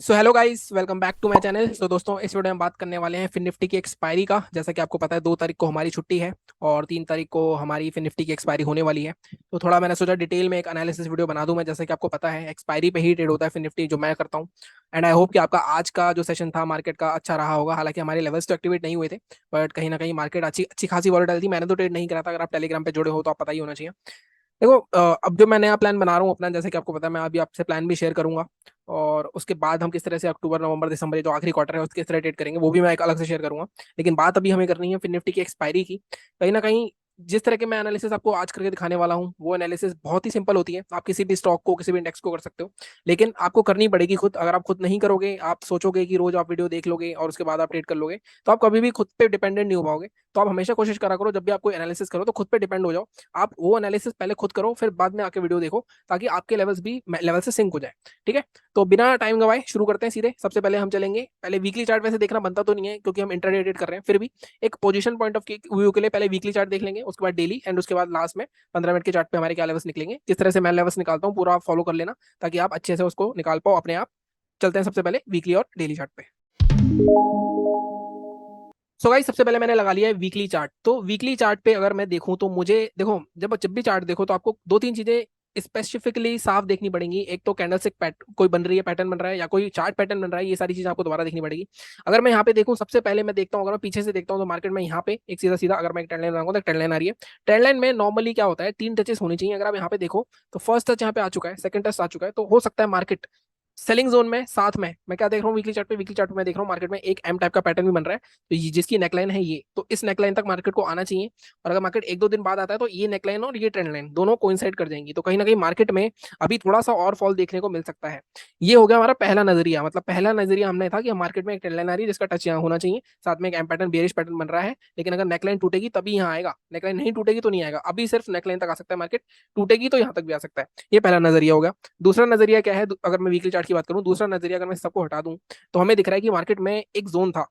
So hello guys, welcome back to my channel. तो दोस्तों, इस वीडियो में बात करने वाले हैं फिन निफ्टी की एक्सपायरी का। जैसा कि आपको पता है, 2 तारीख को हमारी छुट्टी है और 3 तारीख को हमारी फिन निफ्टी की एक्सपायरी होने वाली है। तो थोड़ा मैंने सोचा डिटेल में एक एनालिसिस वीडियो बना दूं मैं। जैसा कि आपको पता है, एक्सपायरी पे ही ट्रेड होता है फिन निफ्टी, जो मैं करता हूं। एंड आई होप कि आपका आज का जो सेशन था मार्केट का अच्छा रहा होगा। हालांकि हमारे लेवल्स तो एक्टिवेट नहीं हुए थे, बट कहीं ना कहीं मार्केट अच्छी अच्छी खासी वॉलेटाइल थी। मैंने तो ट्रेड नहीं करा था। अगर आप टेलीग्राम पे जुड़े हो तो आप पता ही होना चाहिए। देखो, अब जो मैं नया प्लान बना रहा हूँ अपना, जैसे कि आपको पता है, मैं अभी आपसे प्लान भी शेयर करूंगा। और उसके बाद हम किस तरह से अक्टूबर नवंबर दिसंबर, ये जो आखिरी क्वार्टर है, उसके किस तरह ट्रेड करेंगे, वो भी मैं एक अलग से शेयर करूंगा। लेकिन बात अभी हमें करनी है फिन निफ्टी की एक्सपायरी की। कहीं ना कहीं जिस तरह के मैं एनालिसिस आपको आज करके दिखाने वाला हूँ, वो एनालिसिस बहुत ही सिंपल होती है। आप किसी भी स्टॉक को, किसी भी इंडेक्स को कर सकते हो, लेकिन आपको करनी पड़ेगी खुद। अगर आप खुद नहीं करोगे, आप सोचोगे कि रोज आप वीडियो देख लोगे और उसके बाद आप ट्रेड कर लोगे, तो आप कभी भी खुद पे डिपेंडेंट नहीं हो पाओगे। तो आप हमेशा कोशिश करा करो, जब भी आप कोई एनालिसिस करो तो खुद पे डिपेंड हो जाओ। आप वो एनालिसिस पहले खुद करो, फिर बाद में आके वीडियो देखो, ताकि आपके लेवल्स भी लेवल से सिंक हो जाए। ठीक है। तो बिना टाइम गवाए शुरू करते हैं सीधे। सबसे पहले हम चलेंगे, पहले वीकली चार्ट। वैसे देखना बनता तो नहीं है क्योंकि हम इंटरडे ट्रेड कर रहे हैं, फिर भी एक पोजीशन पॉइंट ऑफ व्यू के लिए पहले वीकली चार्ट देख लेंगे, उसके बाद डेली, एंड उसके बाद लास्ट में 15 मिनट के चार्ट पे हमारे क्या लेवल्स निकलेंगे। किस तरह से मैं लेवल्स निकालता हूँ, पूरा फॉलो कर लेना, ताकि आप अच्छे से उसको निकाल पाओ अपने आप। चलते हैं सबसे पहले वीकली और डेली चार्ट पे। सो गाइस, सबसे पहले मैंने लगा लिया है वीकली चार्ट। तो वीकली चार्ट पे अगर मैं देखूं तो मुझे, देखो, जब जब भी चार्ट देखो तो आपको दो तीन चीजें स्पेसिफिकली साफ देखनी पड़ेंगी। एक तो कैंडलस्टिक कोई बन रही है, पैटर्न बन रहा है, या कोई चार्ट पैटर्न बन रहा है, ये सारी चीजें आपको दोबारा देखनी पड़ेगी। अगर मैं यहाँ पे देखूं, सबसे पहले मैं देखता हूँ, अगर मैं पीछे से देखता हूँ तो मार्केट में यहाँ पे एक सीधा सीधा, अगर मैं एक ट्रेंड लाइन बनाऊंगा तो ट्रेंड लाइन आ रही है। ट्रेंड लाइन में नॉर्मली क्या होता है, 3 टचेस होनी चाहिए। अगर आप यहाँ पे देखो तो फर्स्ट टच यहाँ पे आ चुका है, सेकंड टच आ चुका है, तो हो सकता है मार्केट सेलिंग जोन में। साथ में मैं क्या देख रहा हूँ वीकली चार्ट पे, वीकली चार्ट पे मैं देख रहा हूँ मार्केट में एक एम टाइप का पैटर्न भी बन रहा है। तो जिसकी नेकलाइन है ये, तो इस नेकलाइन तक मार्केट को आना चाहिए। और अगर मार्केट 1-2 दिन बाद आता है तो ये नेकलाइन और ये ट्रेंड लाइन दोनों कोइंसाइड कर जाएंगी। तो कहीं ना कहीं मार्केट में अभी थोड़ा सा और फॉल देखने को मिल सकता है। ये हो गया हमारा पहला नजरिया। मतलब पहला नजरिया हमने था कि मार्केट में एक ट्रेंड लाइन आ रही है जिसका टच यहाँ होना चाहिए, साथ में एक एम पैटर्न, बेरिश पैटर्न बन रहा है। लेकिन अगर नेकलाइन टूटेगी तभी यहाँ आएगा, नेकलाइन नहीं टूटेगी तो नहीं आएगा। अभी सिर्फ नेकलाइन तक आ सकता है मार्केट, टूटेगी तो यहाँ तक भी आ सकता है। ये पहला नजरिया हो गया। दूसरा नजरिया क्या है, अगर मैं वीकली चार्ट की बात करूं, दूसरा नजरिया अगर मैं सबको हटा दूं, तो हमें दिख रहा है कि मार्केट में एक जोन था।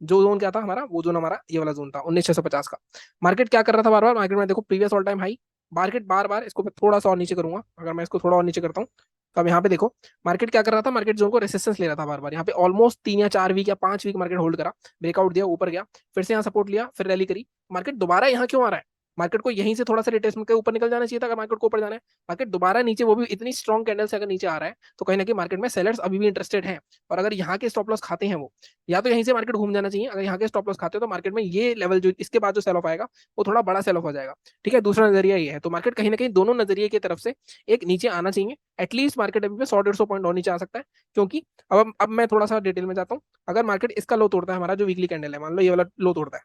जो जोन क्या था हमारा, वो जोन हमारा ये वाला जोन था 19,650 का। मार्केट क्या कर रहा था, बार बार मार्केट में देखो previous all time high. Market बार बार, इसको मैं थोड़ा सा और नीचे करूंगा, अगर मैं इसको थोड़ा और नीचे करता हूँ, तो अब यहाँ पे देखो मार्केट क्या कर रहा था, मार्केट जोन को रेसिस्टेंस ले रहा था बार बार। यहाँ पे ऑलमोस्ट 3 या 4 वीक या 5 वीक मार्केट होल्ड करा, ब्रेकआउट दिया, ऊपर गया, फिर से यहाँ सपोर्ट लिया, फिर रैली करी। मार्केट दोबारा यहाँ क्यों आ रहा है? मार्केट को यहीं से थोड़ा सा रिट्रेसमेंट के ऊपर निकल जाना चाहिए था अगर मार्केट को ऊपर जाना है। मार्केट दोबारा नीचे, वो भी इतनी स्ट्रॉन्ग कैंडल से अगर नीचे आ रहा है, तो कहीं ना कहीं मार्केट में सेलर्स अभी भी इंटरेस्टेड हैं। और अगर यहाँ के स्टॉप लॉस खाते हैं वो, या तो यहीं से मार्केट घूम जाना चाहिए। अगर यहाँ के स्टॉप लॉस खाते हो तो मार्केट में ये लेवल जो इसके बाद जो सेल ऑफ आएगा, वो थोड़ा बड़ा सेल ऑफ हो जाएगा। ठीक है, दूसरा नजरिया ये है। तो मार्केट कहीं ना कहीं दोनों नजरिए की तरफ से एक नीचे आना चाहिए। एटलीस्ट मार्केट अभी पे 100-150 पॉइंट और नीचे आ सकता है। क्योंकि अब मैं थोड़ा सा डिटेल में जाता हूँ। अगर मार्केट इसका लो तोड़ता है, हमारा जो वीकली कैंडल है, मान लो ये वाला लो तोड़ता है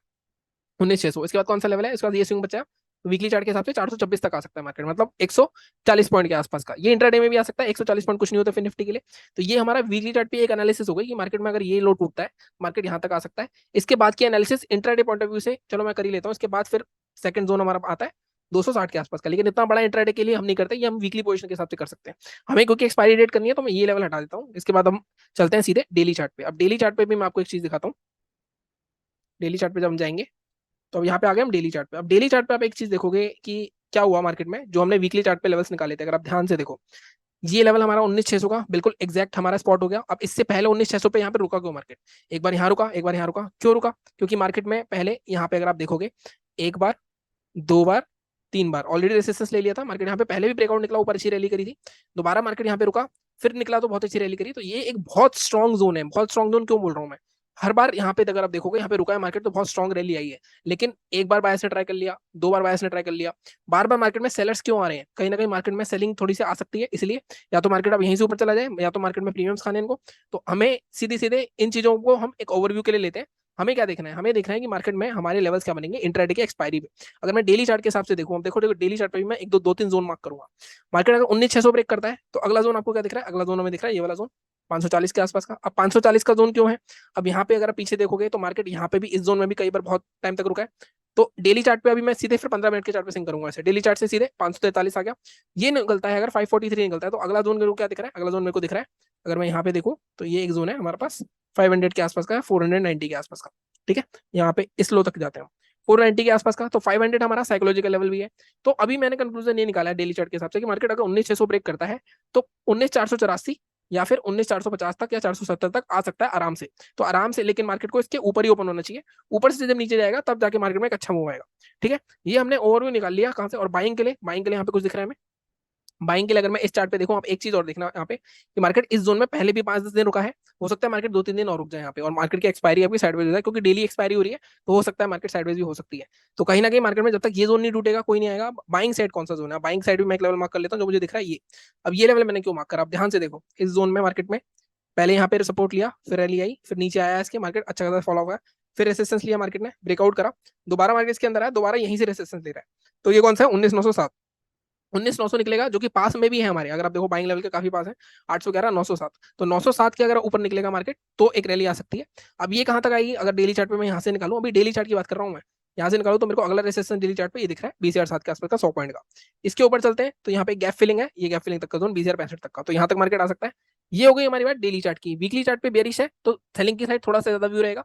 19,600, इसके बाद कौन सा लेवल है, इसके बाद ये स्विंग बचा। वीकली चार्ट के हिसाब से 426 तक आ सकता है मार्केट, मतलब 140 पॉइंट के आसपास का। ये इंट्राडे में भी आ सकता है, 140 पॉइंट कुछ नहीं होता फिर निफ्टी के लिए। तो ये हमारा वीकली चार्ट पे एक एनालिसिस हो गई कि मार्केट में अगर ये लो टूटता है, मार्केट यहाँ तक आ सकता है। इसके बाद की analysis intraday point of view से चलो मैं कर ही लेता हूँ। इसके बाद फिर सेकंड जोन हमारा आता है 260 के आसपास का। लेकिन इतना बड़ा इंट्राडे के लिए हम नहीं करते, ये हम वीकली पोजीशन के हिसाब से कर सकते हैं। हमें क्योंकि एक्सपायरी डेट करनी है, तो मैं ये लेवल हटा देता हूँ। इसके बाद हम चलते हैं सीधे डेली चार्ट पे। अब डेली चार्ट पे भी मैं आपको एक चीज दिखाता हूँ। डेली चार्ट पे जब हम जाएंगे, तो अब यहाँ पे आ गए हम डेली चार्ट पे। अब डेली चार्ट पे आप एक चीज देखोगे कि क्या हुआ मार्केट में, जो हमने वीकली चार्ट पे लेवल्स निकाले थे, अगर आप ध्यान से देखो, ये लेवल हमारा 19,600 का बिल्कुल एग्जैक्ट हमारा स्पॉट हो गया। अब इससे पहले 19,600 पे यहाँ पे रुका क्यों मार्केट? एक बार यहाँ रुका, एक बार यहाँ रुका, क्यों रुका? क्योंकि मार्केट में पहले यहाँ पे अगर आप देखोगे, एक बार, 2 बार, 3 बार ऑलरेडी रेसिस्टेंस ले लिया था मार्केट। यहाँ पे पहले भी ब्रेकआउट निकला, ऊपर अच्छी रैली करी थी। दोबारा मार्केट यहाँ पे रुका, फिर निकला तो बहुत अच्छी रैली करी। तो ये एक बहुत स्ट्रॉन्ग जोन है। बहुत स्ट्रॉन्ग जोन क्यों बोल रहा हूँ मैं? हर बार यहाँ पे अगर आप देखोगे, यहाँ पे रुका है मार्केट तो बहुत स्ट्रॉन्ग रैली आई है। लेकिन एक बार बायस ने ट्राई कर लिया, 2 बार बायस ने ट्राई कर लिया, बार बार मार्केट में सेलर्स क्यों आ रहे हैं? कहीं ना कहीं मार्केट में सेलिंग थोड़ी सी आ सकती है, इसलिए या तो मार्केट अब यहीं से ऊपर चला जाए, या तो मार्केट में प्रीमियम्स खाने इनको। तो हमें सीधे सीधे इन चीजों को हम एक ओवरव्यू के लिए लेते हैं। हमें क्या देखना है? हमें देखना है कि मार्केट में हमारे लेवल्स क्या बनेंगे इंट्राडे की एक्सपायरी पे। अगर मैं डेली चार्ट के हिसाब से देखूं, अब देखो देखो डेली चार्ट पे भी मैं एक दो दो तीन जोन मार्क करूंगा। मार्केट अगर 19,600 ब्रेक करता है, तो अगला जोन आपको क्या दिख रहा है? अगला जोन हमें दिख रहा है ये वाला जोन, 540 के आसपास का। अब 540 का जोन क्यों है? अब यहाँ पे अगर आप पीछे देखोगे तो मार्केट यहाँ पे भी, इस जोन में भी कई बार बहुत टाइम तक रुका है। तो डेली चार्ट पे अभी मैं सीधे फिर 15 मिनट के चार्ट पे सिंक करूंगा। ऐसे डेली चार्ट से सीधे 543 आ गया। ये निकलता है अगर 543 निकलता है, तो अगला जोन मेरे को क्या दिख रहा है? अगला जोन मेरे को दिख रहा है, अगर मैं यहाँ पे देखूँ तो ये एक जोन है हमारे पास 500 के आसपास का, 490 के आसपास का। ठीक है, यहाँ पे इस लो तक जाते हैं हम 490 के आसपास का। तो 500 हमारा साइकोलॉजिकल लेवल भी है। तो अभी मैंने कंक्लूजन ये निकाला है डेली चार्ट के हिसाब से कि मार्केट अगर 19,600 ब्रेक करता है, तो 19,484, या फिर 19,450 तक या 470 तक आ सकता है आराम से। तो आराम से, लेकिन मार्केट को इसके ऊपर ही ओपन होना चाहिए। ऊपर से जब नीचे जाएगा तब जाके मार्केट में एक अच्छा मूव आएगा। ठीक है, ये हमने ओवरव्यू निकाल लिया कहां से। और बाइंग के लिए यहाँ पे कुछ दिख रहा है हमें। बाइंग के लिए अगर मैं इस चार्ट पे देखूं, आप एक चीज और देखना यहाँ पे कि मार्केट इस जोन में पहले भी 5-10 दिन रुका है। हो सकता है मार्केट 2-3 दिन और रुक जाए यहाँ पे, और मार्केट की एक्सपायरी आपकी साइडवेज हो जाए, क्योंकि डेली एक्सपायरी हो रही है, तो हो सकता है मार्केट साइडवेज भी हो सकती है। तो कहीं ना कहीं मार्केट में जब तक ये जोन नहीं टूटेगा कोई नहीं आएगा। बाइंग साइड कौन सा जोन है, बाइंग साइड भी मैं एक लेवल मार्क कर लेता हूँ जो मुझे दिख रहा है ये। अब ये लेवल मैंने क्यों मार्क करा, आप ध्यान से देखो। इस जोन में मार्केट में पहले यहाँ पे सपोर्ट लिया, फिर रैली आई, फिर नीचे आया, इसके मार्केट अच्छा खासा फॉलो हुआ, फिर रेसिस्टेंस लिया मार्केट ने, ब्रेकआउट करा, दोबारा मार्केट इसके अंदर आया, दोबारा यहीं से रेसिस्टेंस ले रहा है। तो ये कौन सा है, 19,907। 19,900 निकलेगा, जो कि पास में भी है हमारे। अगर आप देखो बाइंग लेवल के काफी पास है, 811, 907। तो 907 के अगर ऊपर निकलेगा मार्केट तो एक रैली आ सकती है। अब ये कहां तक आएगी, अगर डेली चार्ट पे मैं यहाँ से निकालूं, अभी डेली चार्ट की बात कर रहा हूँ मैं, यहाँ से निकालू तो मेरे को अगला रेसिस्टेंस डेली चार्ट पे ये दिख रहा है 20,007 के आसपास का, 100 पॉइंट का। इसके ऊपर चलते हैं तो यहाँ पे गैप फिलिंग है, ये गैप फिलिंग तक का जोन 20,065 तक का, तो यहाँ तक मार्केट आ सकता है। ये हो गई हमारी बात डेली चार्ट की। वीकली चार्ट पे बेरिश है, तो सेलिंग की साइड थोड़ा सा ज्यादा व्यू रहेगा,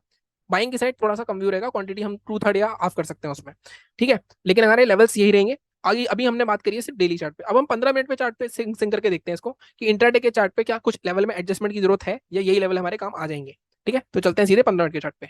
बाइंग की साइड थोड़ा सा कम व्यू रहेगा। क्वांटिटी हम 2/3 या ऑफ कर सकते हैं उसमें। ठीक है, लेकिन हमारे लेवल्स यही रहेंगे। आगे अभी हमने बात करी है सिर्फ डेली चार्ट पे, अब हम 15 मिनट पे चार्ट पे सिंक करके देखते हैं इसको कि इंट्राडे के चार्ट पे क्या कुछ लेवल में एडजस्टमेंट की जरूरत है, या यही लेवल हमारे काम आ जाएंगे। ठीक है, तो चलते हैं सीधे 15 मिनट के चार्ट पे।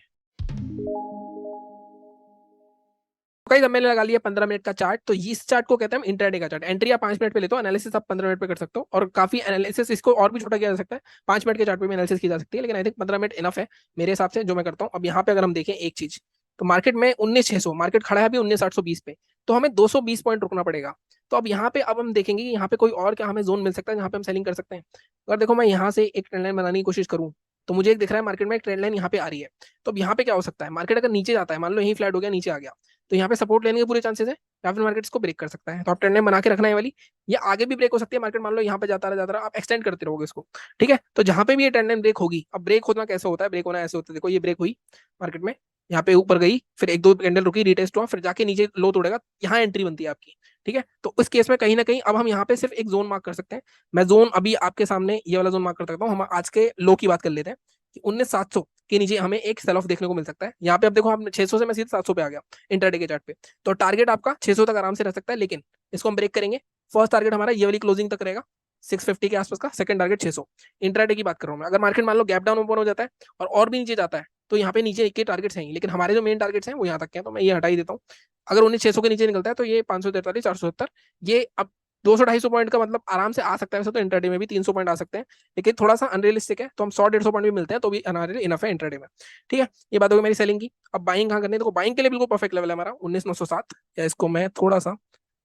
कई मैंने लगा लिया 15 मिनट का चार्ट, तो इस चार्ट को कहते हैं हम इंट्राडे का चार्ट। एंट्री आप 5 मिनट पे लेते हो, एनालिसिस आप 15 मिनट पे कर सकते हो, और काफी एनालिसिस इसको और भी छोटा किया जा सकता है। 5 मिनट के चार्ट पे भी एनालिसिस की जा सकती है, लेकिन आई थिंक 15 मिनट इनफ है मेरे हिसाब से जो मैं करता हूँ। अब यहाँ पे अगर हम देखें एक चीज, तो मार्केट में 19,600 मार्केट खड़ा है अभी 19,820 पे, तो हमें 220 पॉइंट रुकना पड़ेगा। तो अब यहाँ पे अब हम देखेंगे कि यहाँ पे कोई और क्या हमें जोन मिल सकता है जहाँ पे हम सेलिंग कर सकते हैं। अगर देखो मैं यहाँ से एक ट्रेंड लाइन बनाने की कोशिश करूँ, तो मुझे एक दिख रहा है मार्केट में एक ट्रेंड लाइन यहाँ पे आ रही है। तो अब यहाँ पे क्या हो सकता है, मार्केट अगर नीचे जाता है, मान लो यही फ्लैट हो गया, नीचे आ गया, तो यहाँ पे सपोर्ट लेने के पूरे चांसेस है, या फिर मार्केट इसको ब्रेक कर सकता है। तो आप ट्रेंड लाइन बना के रखना है वाली, ये आगे भी ब्रेक हो सकती है। मार्केट मान लो यहाँ पे जाता रहा, आप एक्सटेंड करते रहोगे इसको। ठीक है, तो जहां पे भी ये ट्रेंड लाइन ब्रेक होगी, अब ब्रेक होना कैसे होता है, ब्रेक होना ऐसे होता है, देखो ये ब्रेक हुई मार्केट में, यहाँ पे ऊपर गई, फिर एक दो कैंडल रुकी, रीटेस्ट हुआ, फिर जाके नीचे लो तोड़ेगा, यहाँ एंट्री बनती है आपकी। ठीक है, तो उस केस में कहीं ना कहीं अब हम यहाँ पे सिर्फ एक जोन मार्क कर सकते हैं। मैं जोन अभी आपके सामने ये वाला जोन मार्क कर सकता हूँ। हम आज के लो की बात कर लेते हैं कि 19,700 के नीचे हमें एक सेल ऑफ देखने को मिल सकता है। यहाँ पे अब देखो, हम 600 से मैं सीधे 700 पे आ गया इंटरडे के चार्ट पे। तो टारगेट आपका 600 तक आराम से रह सकता है, लेकिन इसको हम ब्रेक करेंगे। फर्स्ट टारगेट हमारा ये वाली क्लोजिंग तक रहेगा 650 के आसपास का, सेकंड टारगेट 600। इंट्राडे की बात कर रहा हूं मैं। अगर मार्केट मान लो गैप डाउन ओपन हो जाता है और भी नीचे जाता है, तो यहाँ पे नीचे के टारगेट्स हैं, लेकिन हमारे जो मेन टारगेट्स हैं वो यहाँ तक के हैं, तो मैं ये हटा ही देता हूँ। अगर 19,600 के नीचे निकलता है तो ये 543, 470, ये अब 200-250 पॉइंट का मतलब आराम से आ सकता है। वैसे तो इंटरडे में भी 300 पॉइंट आ सकते हैं, लेकिन थोड़ा सा अनरियलिस्टिक है, तो हम 100-150 पॉइंट भी मिलते हैं तो भी हमारे लिए इनफ है इंटरडे में। ठीक है, ये बात होगी मेरी सेलिंग की। अब बाइंग कहाँ करनी है, देखो बाइंग के लिए बिल्कुल परफेक्ट लेवल है हमारा 19,907, या इसको मैं थोड़ा सा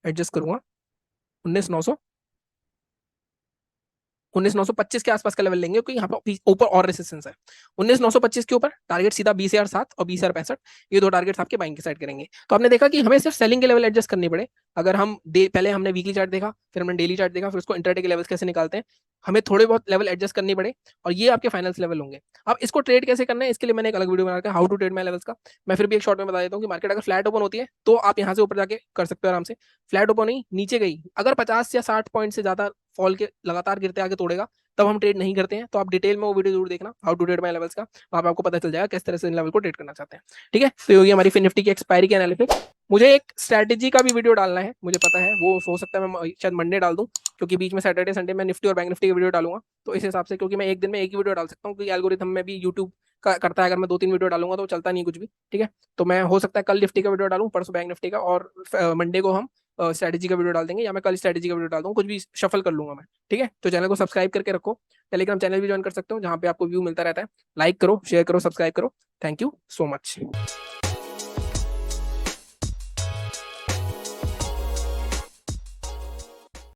एडजस्ट करूंगा, 19,900, 19,925 के आसपास का लेवल लेंगे, क्योंकि यहाँ पर ऊपर और रेसिस्टेंस है। 19,925 के ऊपर टारगेट सीधा 20,007 और 20,065, ये दो टारगेट्स आपके बाइंग की साइड करेंगे। तो आपने देखा कि हमें सिर्फ सेलिंग के लेवल एडजस्ट करने पड़े। अगर हम पहले हमने वीकली चार्ट देखा, फिर हमने डेली चार्ट देखा, फिर उसको इंटरडे के लेवल्स कैसे निकालते हैं, हमें थोड़े बहुत लेवल एडजस्ट करने पड़े, और ये आपके फाइनल्स लेवल होंगे। अब इसको ट्रेड कैसे करना है, इसके लिए मैंने एक अलग वीडियो बना रखा है, how to trade my levels का। मैं फिर भी एक शॉर्ट में बता देता हूँ कि मार्केट अगर फ्लैट ओपन होती है तो आप यहाँ से ऊपर जाके कर सकते हो आराम से। फ्लैट ओपन नहीं, नीचे गई, अगर 50 या 60 पॉइंट से ज्यादा फॉल के लगातार गिरते आगे तोड़ेगा, तब हम ट्रेड नहीं करते हैं। तो आप डिटेल में वो वीडियो जरूर देखना, how to trade my levels का, वहां पे आपको पता चल जाएगा किस तरह से इन लेवल को ट्रेड करना चाहते हैं। ठीक है, तो ये हमारी फिर निफ्टी की एक्सपायरी की एनालिसिस। मुझे एक स्ट्रैटेजी का भी वीडियो डालना है, मुझे पता है वो हो सकता है मैं शायद मंडे डाल दूं, क्योंकि बीच में सैटरडे संडे में निफ्टी और बैंक निफ्टी की वीडियो डालूंगा। तो इस हिसाब से, क्योंकि मैं एक दिन में एक ही वीडियो डाल सकता हूँ, क्योंकि एल्गोरिथम में भी यूट्यूब का करता है, अगर मैं 2-3 वीडियो डालूंगा तो चलता नहीं कुछ भी। ठीक है, तो मैं हो सकता है कल निफ्टी का वीडियो डालूं, परसों बैंक निफ्टी का, और मंडे को हम स्ट्रैटेजी का वीडियो डाल देंगे, या मैं कल स्ट्रैटेजी का वीडियो डाल दूँ, कुछ भी शफल कर लूंगा मैं। ठीक है, तो चैनल को सब्सक्राइब करके रखो। टेलीग्राम चैनल भी ज्वाइन कर सकते हो, जहाँ पे आपको व्यू मिलता रहता है। लाइक करो, शेयर करो, सब्सक्राइब करो। Thank you so much.